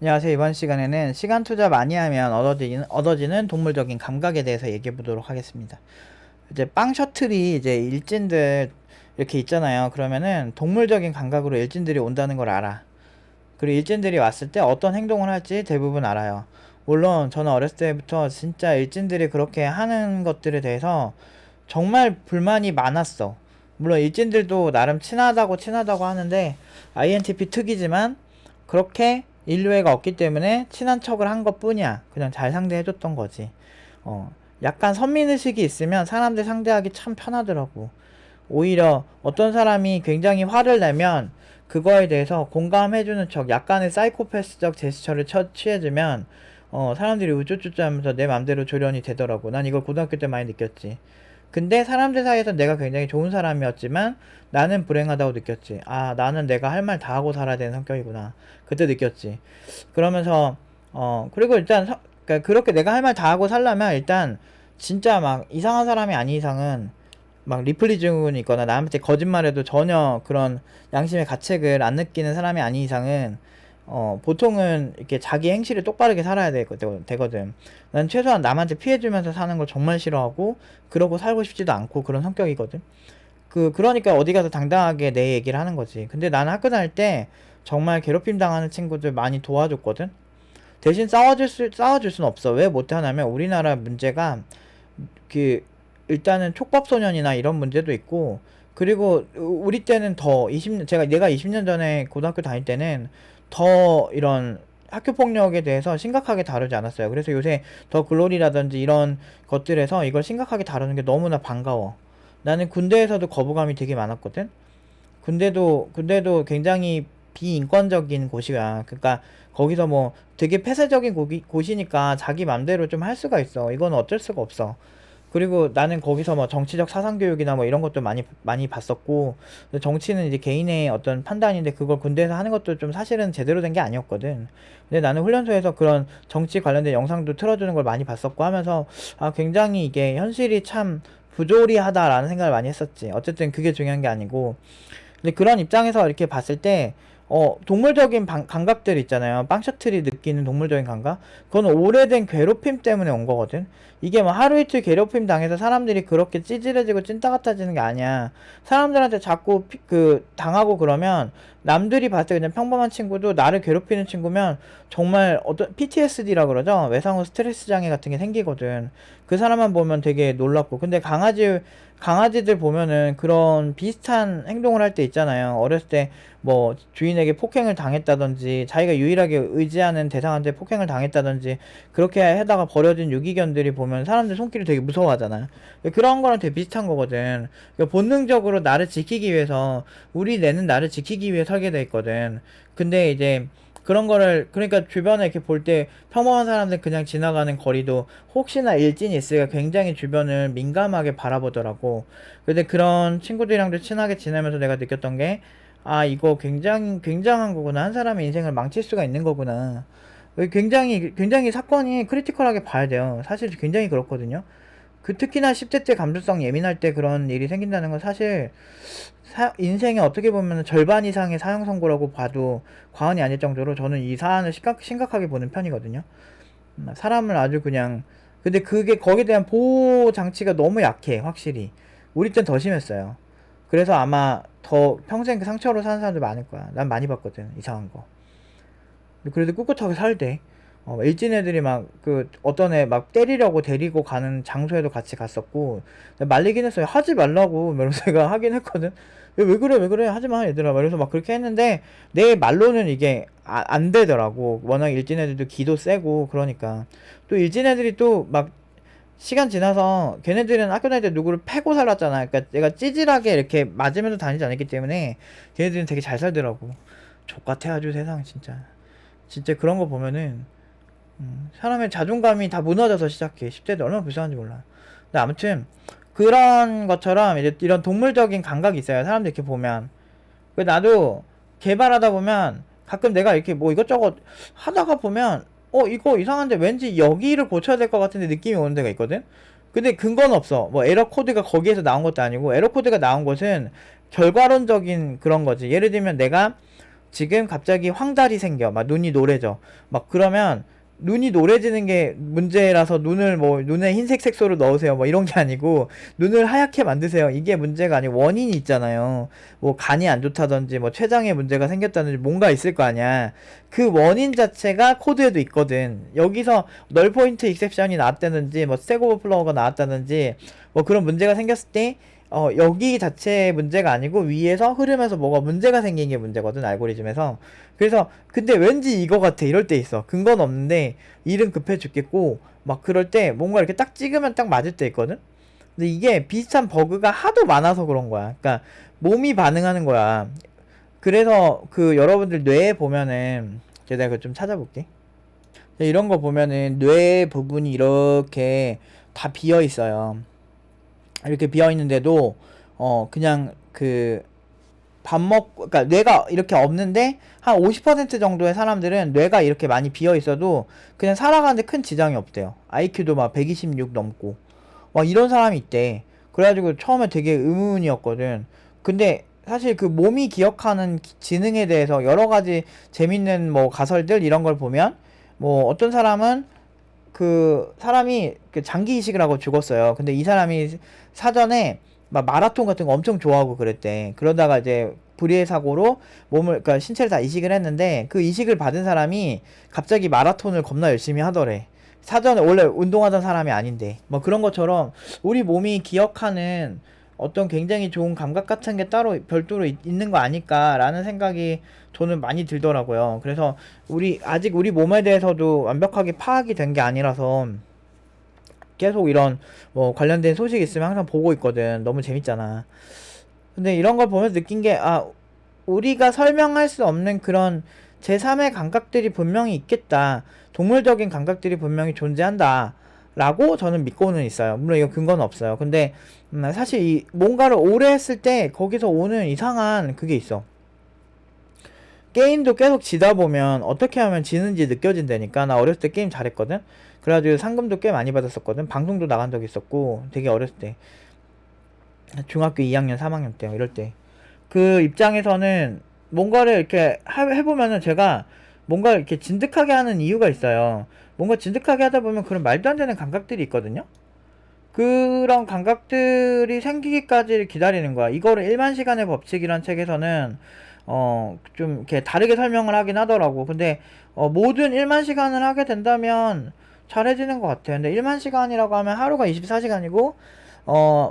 안녕하세요. 이번 시간에는 시간 투자 많이 하면 얻어지는 동물적인 감각에 대해서 얘기해 보도록 하겠습니다. 이제 빵 셔틀이 이제 일진들 이렇게 있잖아요. 그러면은 동물적인 감각으로 일진들이 온다는 걸 알아. 그리고 일진들이 왔을 때 어떤 행동을 할지 대부분 알아요. 물론 저는 어렸을 때부터 진짜 일진들이 그렇게 하는 것들에 대해서 정말 불만이 많았어. 물론 일진들도 나름 친하다고 하는데 INTP 특이지만 그렇게 인류애가 없기 때문에 친한 척을 한 것뿐이야. 그냥 잘 상대해줬던 거지. 약간 선민의식이 있으면 사람들 상대하기 참 편하더라고. 오히려 어떤 사람이 굉장히 화를 내면 그거에 대해서 공감해주는 척 약간의 사이코패스적 제스처를 취해주면 사람들이 우쭈쭈쭈 하면서 내 맘대로 조련이 되더라고. 난 이걸 고등학교 때 많이 느꼈지. 근데 사람들 사이에서 내가 굉장히 좋은 사람이었지만 나는 불행하다고 느꼈지. 아, 나는 내가 할 말 다 하고 살아야 되는 성격이구나. 그때 느꼈지. 그러면서 그리고 일단 그러니까 그렇게 내가 할 말 다 하고 살려면 일단 진짜 막 이상한 사람이 아닌 이상은 막 리플리 증후군이 있거나 남한테 거짓말해도 전혀 그런 양심의 가책을 안 느끼는 사람이 아닌 이상은 보통은 이렇게 자기 행실을 똑바르게 살아야 되거든. 난 최소한 남한테 피해주면서 사는 걸 정말 싫어하고 그러고 살고 싶지도 않고 그런 성격이거든. 그러니까 어디 가서 당당하게 내 얘기를 하는 거지. 근데 나는 학교 다닐 때 정말 괴롭힘 당하는 친구들 많이 도와줬거든. 대신 싸워줄 수는 없어. 왜 못하냐면 우리나라 문제가 그 일단은 촉법소년이나 이런 문제도 있고, 그리고 우리 때는 더 20년 내가 20년 전에 고등학교 다닐 때는 더 이런 학교 폭력에 대해서 심각하게 다루지 않았어요. 그래서 요새 더 글로리라든지 이런 것들에서 이걸 심각하게 다루는 게 너무나 반가워. 나는 군대에서도 거부감이 되게 많았거든. 군대도 굉장히 비인권적인 곳이야. 그러니까 거기서 뭐 되게 폐쇄적인 곳이니까 자기 맘대로 좀 할 수가 있어. 이건 어쩔 수가 없어. 그리고 나는 거기서 뭐 정치적 사상 교육이나 뭐 이런 것도 많이 봤었고, 정치는 이제 개인의 어떤 판단인데 그걸 군대에서 하는 것도 좀 사실은 제대로 된 게 아니었거든. 근데 나는 훈련소에서 그런 정치 관련된 영상도 틀어주는 걸 많이 봤었고 하면서 아, 굉장히 이게 현실이 참 부조리하다라는 생각을 많이 했었지. 어쨌든 그게 중요한 게 아니고, 근데 그런 입장에서 이렇게 봤을 때, 동물적인 감각들 있잖아요. 빵 셔틀이 느끼는 동물적인 감각? 그건 오래된 괴롭힘 때문에 온 거거든. 이게 뭐 하루 이틀 괴롭힘 당해서 사람들이 그렇게 찌질해지고 찐따 같아지는 게 아니야. 사람들한테 자꾸 당하고 그러면 남들이 봤을 때 그냥 평범한 친구도 나를 괴롭히는 친구면 정말 어떤 PTSD라 그러죠? 외상후 스트레스 장애 같은 게 생기거든. 그 사람만 보면 되게 놀랍고. 근데 강아지들 보면은 그런 비슷한 행동을 할 때 있잖아요. 어렸을 때 뭐 주인에게 폭행을 당했다든지 자기가 유일하게 의지하는 대상한테 폭행을 당했다든지 그렇게 하다가 버려진 유기견들이 보면 사람들 손길을 되게 무서워하잖아요. 그런 거랑 되게 비슷한 거거든. 그러니까 본능적으로 나를 지키기 위해서 우리 뇌는 나를 지키기 위해 설계돼 있거든. 근데 이제 그런 거를 그러니까 주변에 이렇게 볼 때 평범한 사람들 그냥 지나가는 거리도 혹시나 일진이 있을까 굉장히 주변을 민감하게 바라보더라고. 근데 그런 친구들이랑도 친하게 지내면서 내가 느꼈던 게 아, 이거 굉장한 거구나. 한 사람의 인생을 망칠 수가 있는 거구나. 굉장히 사건이 크리티컬하게 봐야 돼요. 사실 굉장히 그렇거든요. 특히나 10대 때 감수성 예민할 때 그런 일이 생긴다는 건 사실 인생의 어떻게 보면 절반 이상의 사형 선고라고 봐도 과언이 아닐 정도로 저는 이 사안을 심각하게 보는 편이거든요. 사람을 아주 그냥 근데 그게 거기에 대한 보호 장치가 너무 약해 확실히. 우리 땐 더 심했어요. 그래서 아마 더 평생 그 상처로 사는 사람들 많을 거야. 난 많이 봤거든 이상한 거. 그래도 꿋꿋하게 살대. 일진 애들이 막, 어떤 애 막 때리려고 데리고 가는 장소에도 같이 갔었고, 말리긴 했어요. 하지 말라고. 이러면서 제가 하긴 했거든. 왜 그래? 하지 마, 얘들아. 이러면서 막 그렇게 했는데, 내 말로는 이게 안 되더라고. 워낙 일진 애들도 기도 세고, 그러니까. 또 일진 애들이 또 막, 시간 지나서 걔네들은 학교 다닐 때 누구를 패고 살았잖아. 그러니까 내가 찌질하게 이렇게 맞으면서 다니지 않았기 때문에 걔네들은 되게 잘 살더라고. 족같아 아주 세상 진짜. 진짜 그런 거 보면은 사람의 자존감이 다 무너져서 시작해. 10대들 얼마나 불쌍한지 몰라. 근데 아무튼 그런 것처럼 이제 이런 동물적인 감각이 있어요. 사람들 이렇게 보면. 나도 개발하다 보면 가끔 내가 이렇게 뭐 이것저것 하다가 보면 이거 이상한데 왠지 여기를 고쳐야 될 것 같은데 느낌이 오는 데가 있거든. 근데 근거는 없어. 뭐 에러 코드가 거기에서 나온 것도 아니고 에러 코드가 나온 것은 결과론적인 그런 거지. 예를 들면 내가 지금 갑자기 황달이 생겨. 막 눈이 노래져. 막 그러면 눈이 노래지는 게 문제라서 눈에 흰색 색소를 넣으세요. 뭐 이런 게 아니고 눈을 하얗게 만드세요. 이게 문제가 아니고 원인이 있잖아요. 뭐 간이 안 좋다든지 뭐 췌장에 문제가 생겼다든지 뭔가 있을 거 아니야. 그 원인 자체가 코드에도 있거든. 여기서 널 포인트 익셉션이 나왔다든지 뭐 스택 오버플로우가 나왔다든지 뭐 그런 문제가 생겼을 때 여기 자체의 문제가 아니고 위에서 흐름에서 뭐가 문제가 생긴 게 문제거든, 알고리즘에서. 그래서 근데 왠지 이거 같아 이럴 때 있어. 근거는 없는데 일은 급해 죽겠고 막 그럴 때 뭔가 이렇게 딱 찍으면 딱 맞을 때 있거든. 근데 이게 비슷한 버그가 하도 많아서 그런 거야. 그러니까 몸이 반응하는 거야. 그래서 그 여러분들 뇌에 보면은 제가 그거 좀 찾아볼게. 이런 거 보면은 뇌 부분이 이렇게 다 비어 있어요. 이렇게 비어 있는데도 그냥 그 그러니까 뇌가 이렇게 없는데 한 50% 정도의 사람들은 뇌가 이렇게 많이 비어 있어도 그냥 살아가는데 큰 지장이 없대요. IQ도 막 126 넘고 막 이런 사람이 있대. 그래가지고 처음에 되게 의문이었거든. 근데 사실 그 몸이 기억하는 지능에 대해서 여러 가지 재밌는 뭐 가설들 이런 걸 보면 뭐 어떤 사람은 그 사람이 그 장기 이식을 하고 죽었어요. 근데 이 사람이 사전에 막 마라톤 같은 거 엄청 좋아하고 그랬대. 그러다가 이제 불의의 사고로 그러니까 신체를 다 이식을 했는데 그 이식을 받은 사람이 갑자기 마라톤을 겁나 열심히 하더래. 사전에 원래 운동하던 사람이 아닌데. 뭐 그런 것처럼 우리 몸이 기억하는 어떤 굉장히 좋은 감각 같은 게 따로 별도로 있는 거 아닐까라는 생각이 저는 많이 들더라고요. 그래서 아직 우리 몸에 대해서도 완벽하게 파악이 된 게 아니라서 계속 이런 뭐 관련된 소식 있으면 항상 보고 있거든. 너무 재밌잖아. 근데 이런 걸 보면서 느낀 게, 우리가 설명할 수 없는 그런 제3의 감각들이 분명히 있겠다. 동물적인 감각들이 분명히 존재한다. 라고 저는 믿고는 있어요. 물론 이거 근거는 없어요. 근데, 사실 뭔가를 오래 했을 때 거기서 오는 이상한 그게 있어. 게임도 계속 지다 보면 어떻게 하면 지는지 느껴진다니까. 나 어렸을 때 게임 잘했거든. 그래가지고 상금도 꽤 많이 받았었거든. 방송도 나간 적 있었고 되게 어렸을 때 중학교 2학년 3학년 때 이럴 때 그 입장에서는 뭔가를 이렇게 해보면은 제가 뭔가 이렇게 진득하게 하는 이유가 있어요. 뭔가 진득하게 하다 보면 그런 말도 안 되는 감각들이 있거든요. 그런 감각들이 생기기까지 기다리는 거야. 이거를 1만 시간의 법칙이란 책에서는 좀 이렇게 다르게 설명을 하긴 하더라고. 근데 모든 1만 시간을 하게 된다면 잘해지는 것 같아요. 근데 1만 시간이라고 하면 하루가 24시간이고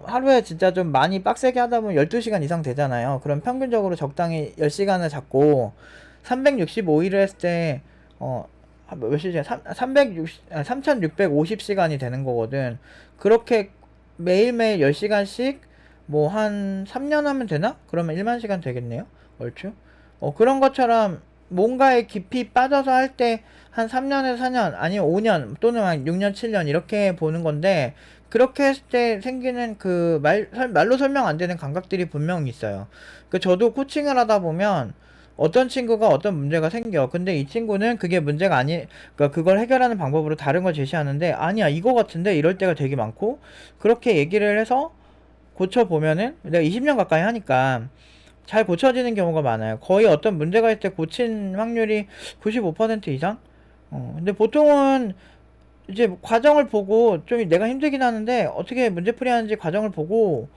하루에 진짜 좀 많이 빡세게 하다 보면 12시간 이상 되잖아요. 그럼 평균적으로 적당히 10시간을 잡고 365일을 했을 때 몇 시간? 3650시간이 되는 거거든. 그렇게 매일매일 10시간씩 뭐 한 3년 하면 되나? 그러면 1만 시간 되겠네요. 얼추. 그런 것처럼 뭔가에 깊이 빠져서 할 때 한 3년에서 4년 아니면 5년 또는 한 6년 7년 이렇게 보는 건데 그렇게 했을 때 생기는 그 말로 설명 안 되는 감각들이 분명히 있어요. 저도 코칭을 하다 보면 어떤 친구가 어떤 문제가 생겨. 근데 이 친구는 그게 문제가 그러니까 그걸 해결하는 방법으로 다른 걸 제시하는데 아니야 이거 같은데 이럴 때가 되게 많고 그렇게 얘기를 해서 고쳐보면은 내가 20년 가까이 하니까 잘 고쳐지는 경우가 많아요. 거의 어떤 문제가 있을 때 고친 확률이 95% 이상? 근데 보통은 이제 과정을 보고 좀 내가 힘들긴 하는데 어떻게 문제풀이 하는지 과정을 보고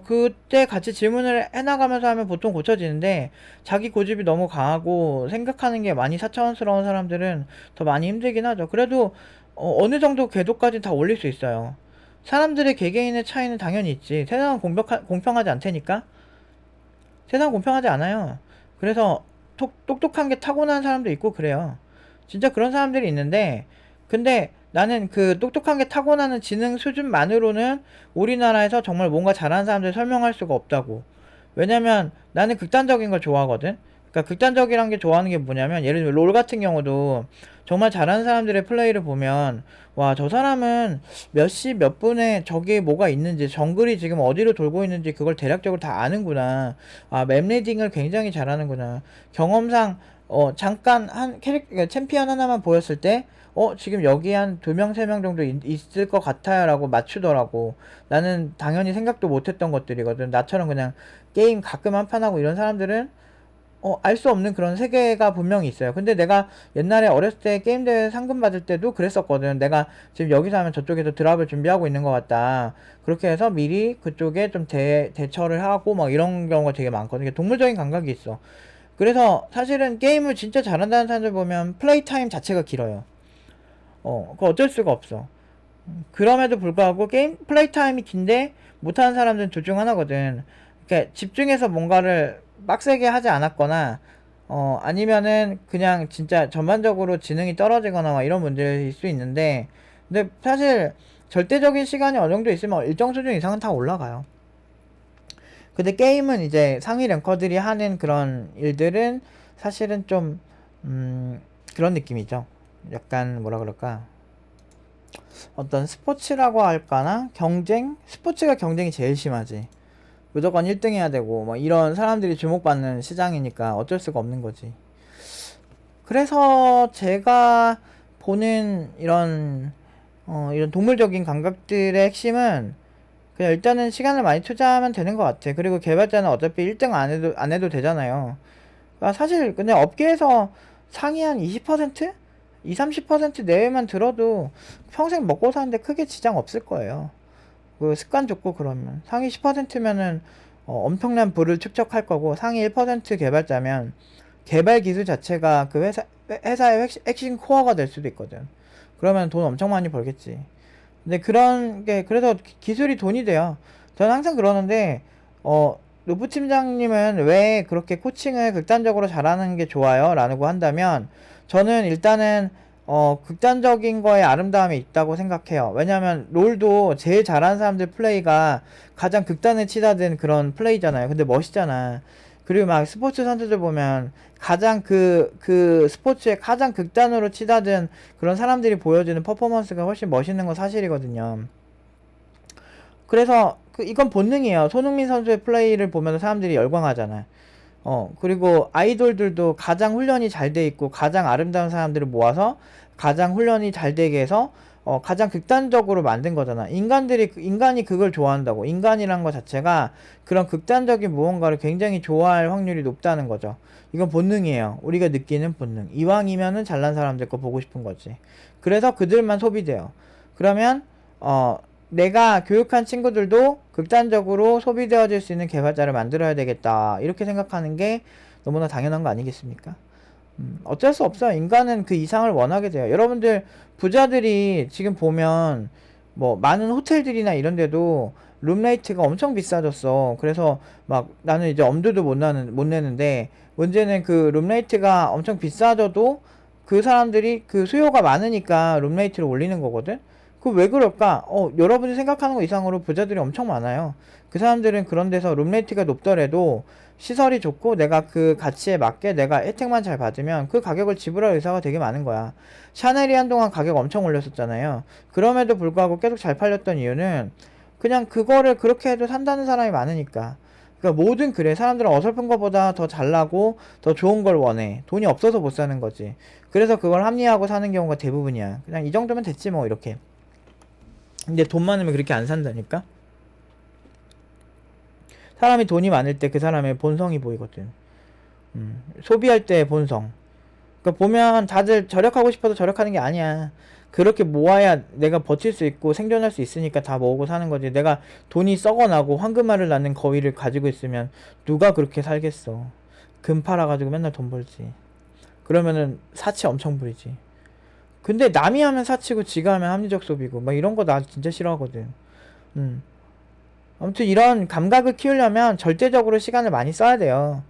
그때 같이 질문을 해나가면서 하면 보통 고쳐지는데 자기 고집이 너무 강하고 생각하는 게 많이 사차원스러운 사람들은 더 많이 힘들긴 하죠. 그래도 어느 정도 궤도까지 다 올릴 수 있어요. 사람들의 개개인의 차이는 당연히 있지. 세상은 공평하지 않다니까? 세상은 공평하지 않아요. 그래서 똑똑한 게 타고난 사람도 있고 그래요. 진짜 그런 사람들이 있는데 근데 나는 그 똑똑한 게 타고나는 지능 수준만으로는 우리나라에서 정말 뭔가 잘하는 사람들 설명할 수가 없다고. 왜냐면 나는 극단적인 걸 좋아하거든. 그러니까 극단적이란 게 좋아하는 게 뭐냐면 예를 들면 롤 같은 경우도 정말 잘하는 사람들의 플레이를 보면 와 저 사람은 몇 시 몇 분에 저게 뭐가 있는지 정글이 지금 어디로 돌고 있는지 그걸 대략적으로 다 아는구나. 맵 리딩을 굉장히 잘하는구나. 경험상 잠깐 그러니까 챔피언 하나만 보였을 때 지금 여기 한 2명, 3명 정도 있을 것 같아요 라고 맞추더라고. 나는 당연히 생각도 못했던 것들이거든. 나처럼 그냥 게임 가끔 한판 하고 이런 사람들은 알 수 없는 그런 세계가 분명히 있어요. 근데 내가 옛날에 어렸을 때 게임 대회 상금 받을 때도 그랬었거든. 내가 지금 여기서 하면 저쪽에서 드랍을 준비하고 있는 것 같다. 그렇게 해서 미리 그쪽에 좀 대처를 하고 막 이런 경우가 되게 많거든. 이게 동물적인 감각이 있어. 그래서 사실은 게임을 진짜 잘한다는 사람들 보면 플레이 타임 자체가 길어요. 그거 어쩔 수가 없어. 그럼에도 불구하고 게임 플레이 타임이 긴데 못하는 사람들은 둘 중 하나거든. 그러니까 집중해서 뭔가를 빡세게 하지 않았거나 아니면은 그냥 진짜 전반적으로 지능이 떨어지거나 막 이런 문제일 수 있는데, 근데 사실 절대적인 시간이 어느 정도 있으면 일정 수준 이상은 다 올라가요. 근데 게임은 이제 상위 랭커들이 하는 그런 일들은 사실은 좀 그런 느낌이죠. 약간 뭐라 그럴까, 어떤 스포츠라고 할까나, 경쟁? 스포츠가 경쟁이 제일 심하지. 무조건 1등 해야 되고 뭐 이런 사람들이 주목받는 시장이니까 어쩔 수가 없는 거지. 그래서 제가 보는 이런 동물적인 감각들의 핵심은 그냥 일단은 시간을 많이 투자하면 되는 것 같아. 그리고 개발자는 어차피 1등 안 해도 되잖아요. 그러니까 사실 그냥 업계에서 상위 한 20%? 20, 30% 내외만 들어도 평생 먹고 사는데 크게 지장 없을 거예요. 그 습관 좋고 그러면 상위 10%면은 엄청난 부를 축적할 거고, 상위 1% 개발자면 개발 기술 자체가 그 회사의 핵심 코어가 될 수도 있거든. 그러면 돈 엄청 많이 벌겠지. 근데 그런 게, 그래서 기술이 돈이 돼요. 저는 항상 그러는데, 노부 팀장님은 왜 그렇게 코칭을 극단적으로 잘하는 게 좋아요? 라고 한다면, 저는 일단은, 극단적인 거에 아름다움이 있다고 생각해요. 왜냐면, 롤도 제일 잘하는 사람들 플레이가 가장 극단에 치닫은 그런 플레이잖아요. 근데 멋있잖아. 그리고 막 스포츠 선수들 보면 가장 그 스포츠에 가장 극단으로 치닫은 그런 사람들이 보여주는 퍼포먼스가 훨씬 멋있는 건 사실이거든요. 그래서 이건 본능이에요. 손흥민 선수의 플레이를 보면 사람들이 열광하잖아. 그리고 아이돌들도 가장 훈련이 잘 돼 있고 가장 아름다운 사람들을 모아서 가장 훈련이 잘 되게 해서 가장 극단적으로 만든 거잖아. 인간이 그걸 좋아한다고. 인간이란 것 자체가 그런 극단적인 무언가를 굉장히 좋아할 확률이 높다는 거죠. 이건 본능이에요. 우리가 느끼는 본능. 이왕이면은 잘난 사람들 거 보고 싶은 거지. 그래서 그들만 소비돼요. 그러면 내가 교육한 친구들도 극단적으로 소비되어질 수 있는 개발자를 만들어야 되겠다, 이렇게 생각하는 게 너무나 당연한 거 아니겠습니까? 어쩔 수 없어요. 인간은 그 이상을 원하게 돼요. 여러분들 부자들이 지금 보면 뭐 많은 호텔들이나 이런 데도 룸레이트가 엄청 비싸졌어. 그래서 막 나는 이제 엄두도 못 내는데, 문제는 그 룸레이트가 엄청 비싸져도 그 사람들이 그 수요가 많으니까 룸레이트를 올리는 거거든. 그 왜 그럴까? 여러분이 생각하는 것 이상으로 부자들이 엄청 많아요. 그 사람들은 그런 데서 룸레이트가 높더라도 시설이 좋고 내가 그 가치에 맞게 내가 혜택만 잘 받으면 그 가격을 지불할 의사가 되게 많은 거야. 샤넬이 한동안 가격 엄청 올렸었잖아요. 그럼에도 불구하고 계속 잘 팔렸던 이유는 그냥 그거를 그렇게 해도 산다는 사람이 많으니까. 그러니까 뭐든 그래. 사람들은 어설픈 것보다 더 잘나고 더 좋은 걸 원해. 돈이 없어서 못 사는 거지. 그래서 그걸 합리화하고 사는 경우가 대부분이야. 그냥 이 정도면 됐지 뭐, 이렇게. 근데 돈 많으면 그렇게 안 산다니까? 사람이 돈이 많을 때 그 사람의 본성이 보이거든. 소비할 때 본성. 그러니까 보면 다들 절약하고 싶어서 절약하는 게 아니야. 그렇게 모아야 내가 버틸 수 있고 생존할 수 있으니까 다 모으고 사는 거지. 내가 돈이 썩어나고 황금알을 낳는 거위를 가지고 있으면 누가 그렇게 살겠어. 금 팔아가지고 맨날 돈 벌지. 그러면은 사치 엄청 부리지. 근데 남이 하면 사치고 지가 하면 합리적 소비고 막 이런 거 나 진짜 싫어하거든. 음. 아무튼 이런 감각을 키우려면 절대적으로 시간을 많이 써야 돼요.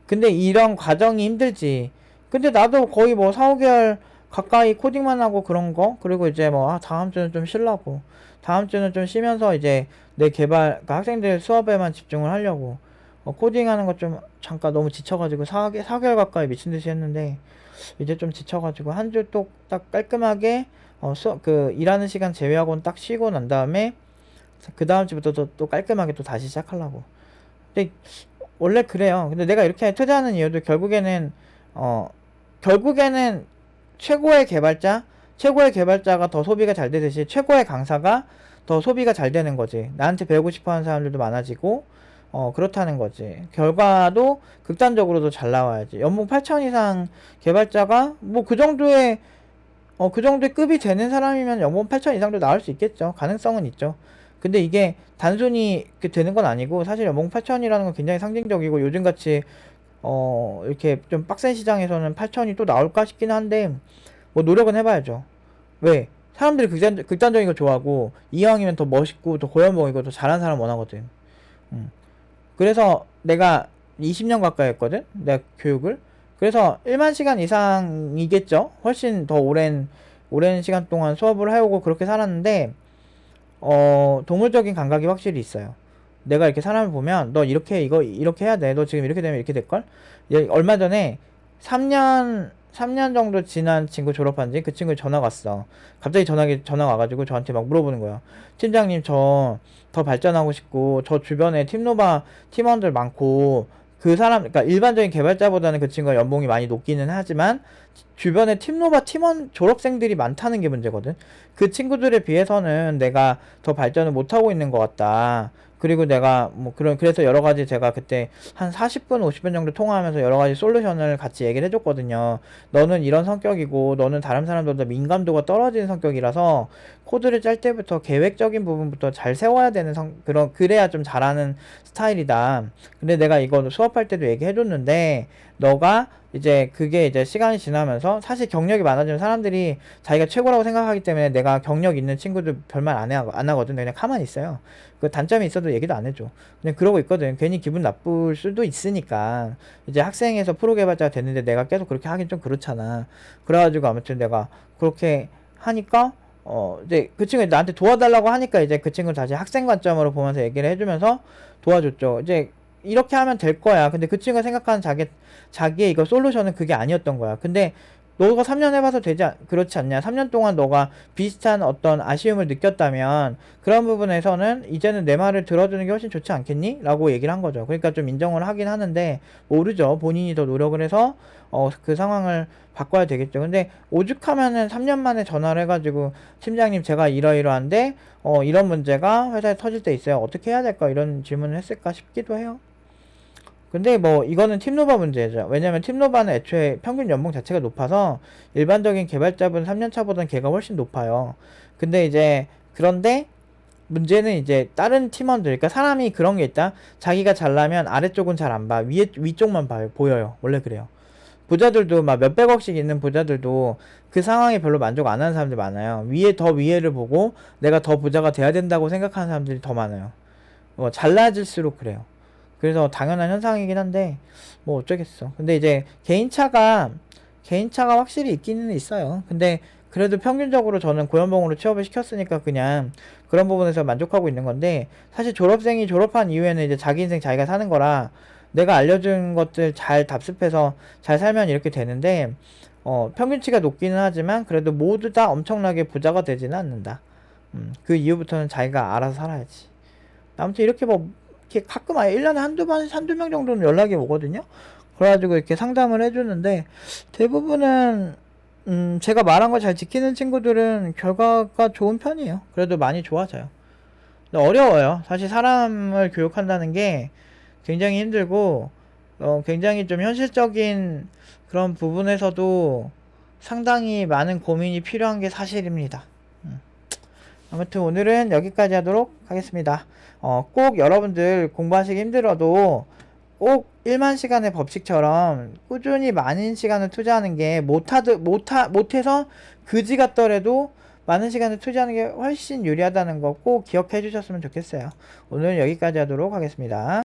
근데 이런 과정이 힘들지. 근데 나도 거의 뭐 4, 5개월 가까이 코딩만 하고 그런 거, 그리고 이제 뭐 다음 주는 좀 쉬려고, 다음 주는 좀 쉬면서 이제 내 개발, 그러니까 학생들 수업에만 집중을 하려고 코딩하는 거 좀 잠깐 너무 지쳐가지고 4개월 가까이 미친듯이 했는데 이제 좀 지쳐가지고 한 주 또 딱 깔끔하게 일하는 시간 제외하고는 딱 쉬고 난 다음에 그 다음 주부터 또 깔끔하게 또 다시 시작하려고. 근데 원래 그래요. 근데 내가 이렇게 투자하는 이유도 결국에는 최고의 개발자가 더 소비가 잘 되듯이 최고의 강사가 더 소비가 잘 되는 거지. 나한테 배우고 싶어 하는 사람들도 많아지고, 그렇다는 거지. 결과도 극단적으로도 잘 나와야지. 연봉 8천 이상 개발자가 뭐 그 정도의 급이 되는 사람이면 연봉 8천 이상도 나올 수 있겠죠. 가능성은 있죠. 근데 이게 단순히 이렇게 되는 건 아니고, 사실 연봉 8천이라는 건 굉장히 상징적이고, 요즘같이 이렇게 좀 빡센 시장에서는 8천이 또 나올까 싶긴 한데, 뭐 노력은 해봐야죠. 왜? 사람들이 극단적인 거 좋아하고, 이왕이면 더 멋있고 더 고연봉이고 더 잘한 사람 원하거든. 음. 그래서 내가 20년 가까이 했거든, 내가 교육을. 그래서 1만 시간 이상이겠죠. 훨씬 더 오랜 시간 동안 수업을 해오고 그렇게 살았는데, 동물적인 감각이 확실히 있어요. 내가 이렇게 사람을 보면, 너 이렇게 이거 이렇게 해야 돼, 너 지금 이렇게 되면 이렇게 될걸. 얼마 전에 3년 정도 지난 친구 졸업한 지, 그 친구 전화가 왔어. 갑자기 전화가 와가지고 저한테 막 물어보는 거야. 팀장님, 저 더 발전하고 싶고, 저 주변에 팀노바 팀원들 많고, 그 사람, 그러니까 일반적인 개발자보다는 그 친구가 연봉이 많이 높기는 하지만, 주변에 팀노바 팀원 졸업생들이 많다는 게 문제거든. 그 친구들에 비해서는 내가 더 발전을 못하고 있는 것 같다. 그리고 내가 뭐 그래서 여러 가지, 제가 그때 한 40분 50분 정도 통화하면서 여러 가지 솔루션을 같이 얘기를 해줬거든요. 너는 이런 성격이고, 너는 다른 사람들보다 민감도가 떨어지는 성격이라서 코드를 짤 때부터 계획적인 부분부터 잘 세워야 되는 그래야 좀 잘하는 스타일이다. 근데 내가 이거 수업할 때도 얘기해줬는데, 너가 이제 그게 이제 시간이 지나면서, 사실 경력이 많아지면 사람들이 자기가 최고라고 생각하기 때문에, 내가 경력 있는 친구들 별말 안 하거든. 그냥 가만히 있어요. 그 단점이 있어도 얘기도 안 해줘. 그냥 그러고 있거든. 괜히 기분 나쁠 수도 있으니까. 이제 학생에서 프로 개발자가 됐는데 내가 계속 그렇게 하긴 좀 그렇잖아. 그래가지고 아무튼 내가 그렇게 하니까, 이제 그 친구가 나한테 도와달라고 하니까, 이제 그 친구를 다시 학생 관점으로 보면서 얘기를 해주면서 도와줬죠. 이제 이렇게 하면 될 거야. 근데 그 친구가 생각하는 자기의 이거 솔루션은 그게 아니었던 거야. 근데 너가 3년 해봐서 그렇지 않냐? 3년 동안 너가 비슷한 어떤 아쉬움을 느꼈다면, 그런 부분에서는 이제는 내 말을 들어주는 게 훨씬 좋지 않겠니? 라고 얘기를 한 거죠. 그러니까 좀 인정을 하긴 하는데, 모르죠. 본인이 더 노력을 해서 그 상황을 바꿔야 되겠죠. 근데 오죽하면은 3년 만에 전화를 해가지고, 팀장님, 제가 이러이러한데 이런 문제가 회사에 터질 때 있어요. 어떻게 해야 될까? 이런 질문을 했을까 싶기도 해요. 근데 뭐 이거는 팀노바 문제죠. 왜냐면 팀노바는 애초에 평균 연봉 자체가 높아서, 일반적인 개발자분 3년차보다는 걔가 훨씬 높아요. 근데 이제, 그런데 문제는 이제 다른 팀원들, 그러니까 사람이 그런 게 있다. 자기가 잘나면 아래쪽은 잘 안 봐. 위쪽만 보여요. 원래 그래요. 부자들도 막 몇백억씩 있는 부자들도 그 상황에 별로 만족 안 하는 사람들 많아요. 더 위에를 보고 내가 더 부자가 돼야 된다고 생각하는 사람들이 더 많아요. 잘나질수록 그래요. 그래서 당연한 현상이긴 한데, 뭐 어쩌겠어. 근데 이제 개인차가 확실히 있기는 있어요. 근데 그래도 평균적으로 저는 고연봉으로 취업을 시켰으니까 그냥 그런 부분에서 만족하고 있는 건데, 사실 졸업생이 졸업한 이후에는 이제 자기 인생 자기가 사는 거라, 내가 알려준 것들 잘 답습해서 잘 살면 이렇게 되는데, 평균치가 높기는 하지만 그래도 모두 다 엄청나게 부자가 되지는 않는다. 그 이후부터는 자기가 알아서 살아야지. 아무튼 이렇게 뭐 이렇게 가끔 1년에 한두 명 정도는 연락이 오거든요. 그래가지고 이렇게 상담을 해주는데, 대부분은 제가 말한 거 잘 지키는 친구들은 결과가 좋은 편이에요. 그래도 많이 좋아져요. 근데 어려워요. 사실 사람을 교육한다는 게 굉장히 힘들고, 굉장히 좀 현실적인 그런 부분에서도 상당히 많은 고민이 필요한 게 사실입니다. 아무튼 오늘은 여기까지 하도록 하겠습니다. 꼭 여러분들 공부하시기 힘들어도 꼭 1만 시간의 법칙처럼 꾸준히 많은 시간을 투자하는 게, 못해서 그지 같더라도 많은 시간을 투자하는 게 훨씬 유리하다는 거 꼭 기억해 주셨으면 좋겠어요. 오늘 여기까지 하도록 하겠습니다.